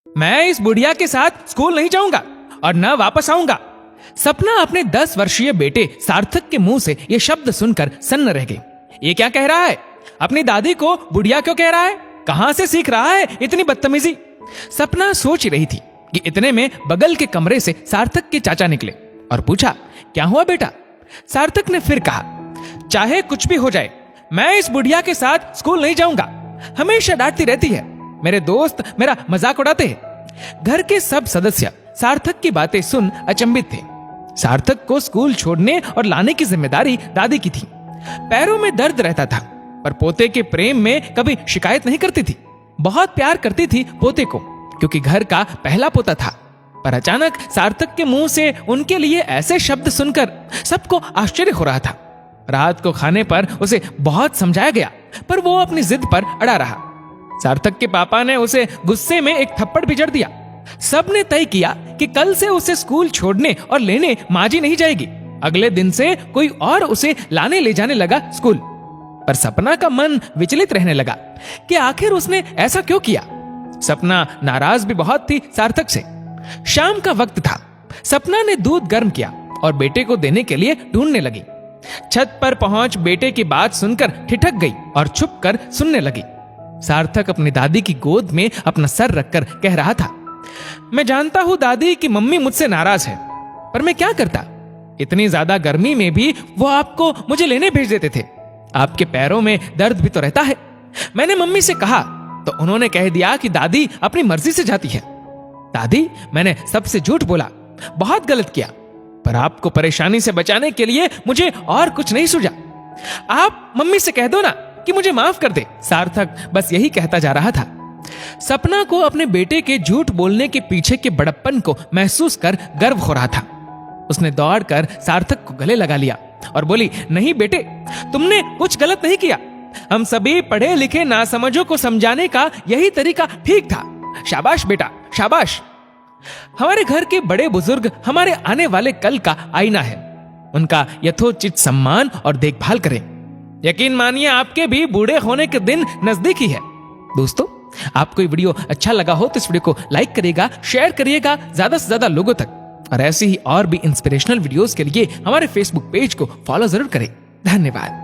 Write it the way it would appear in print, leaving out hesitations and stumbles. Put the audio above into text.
मैं इस बुढ़िया के साथ स्कूल नहीं जाऊंगा और न वापस आऊंगा। सपना अपने 10 वर्षीय बेटे सार्थक के मुंह से ये शब्द सुनकर सन्न रह गई। ये क्या कह रहा है? अपनी दादी को बुढ़िया क्यों कह रहा है? कहां से सीख रहा है इतनी बदतमीजी? सपना सोच रही थी कि इतने में बगल के कमरे से सार्थक के चाचा निकले और पूछा, क्या हुआ बेटा? सार्थक ने फिर कहा, चाहे कुछ भी हो जाए, मैं इस बुढ़िया के साथ स्कूल नहीं जाऊंगा। हमेशा डांटती रहती है, मेरे दोस्त मेरा मजाक उड़ाते हैं। घर के सब सदस्य सार्थक की बातें सुन अचंभित थे। सार्थक को स्कूल छोड़ने और लाने की जिम्मेदारी दादी की थी। पैरों में दर्द रहता था, पर पोते के प्रेम में कभी शिकायत नहीं करती थी। बहुत प्यार करती थी पोते को, क्योंकि घर का पहला पोता था। पर अचानक सार्थक के मुंह से उनके लिए ऐसे शब्द सुनकर सबको आश्चर्य हो रहा था। रात को खाने पर उसे बहुत समझाया गया, पर वो अपनी जिद पर अड़ा रहा। सार्थक के पापा ने उसे गुस्से में एक थप्पड़ भी जड़ दिया। सबने तय किया कि कल से उसे स्कूल छोड़ने और लेने माजी नहीं जाएगी। अगले दिन से कोई और उसे लाने ले जाने लगा स्कूल। पर सपना का मन विचलित रहने लगा कि आखिर उसने ऐसा क्यों किया। सपना नाराज भी बहुत थी सार्थक से। शाम का वक्त था। सपना ने दूध गर्म किया और बेटे को देने के लिए ढूंढने लगी। छत पर पहुंच बेटे की बात सुनकर ठिठक गई और छुप कर सुनने लगी। सार्थक अपनी दादी की गोद में अपना सर रखकर कह रहा था, मैं जानता हूं दादी कि मम्मी मुझसे नाराज है, पर मैं क्या करता? इतनी ज्यादा गर्मी में भी वो आपको मुझे लेने भेज देते थे। आपके पैरों में दर्द भी तो रहता है। मैंने मम्मी से कहा तो उन्होंने कह दिया कि दादी अपनी मर्जी से जाती है। दादी, मैंने सबसे झूठ बोला, बहुत गलत किया, पर आपको परेशानी से बचाने के लिए मुझे और कुछ नहीं सूझा। आप मम्मी से कह दो ना कि मुझे माफ कर दे। सार्थक बस यही कहता जा रहा था। सपना को अपने बेटे के झूठ बोलने के पीछे के बड़प्पन को महसूस कर गर्व हो रहा था। उसने दौड़कर सार्थक को गले लगा लिया और बोली, नहीं बेटे, तुमने कुछ गलत नहीं किया। हम सभी पढ़े लिखे नासमझों को समझाने का यही तरीका ठीक था। शाबाश बेटा, शाबाश। हमारे घर के बड़े बुजुर्ग हमारे आने वाले कल का आईना है। उनका यथोचित सम्मान और देखभाल करें। यकीन मानिए, आपके भी बूढ़े होने के दिन नजदीक ही है। दोस्तों, आपको ये वीडियो अच्छा लगा हो तो इस वीडियो को लाइक करिएगा, शेयर करिएगा ज्यादा से ज्यादा लोगों तक। और ऐसी ही और भी इंस्पिरेशनल वीडियोस के लिए हमारे फेसबुक पेज को फॉलो जरूर करें। धन्यवाद।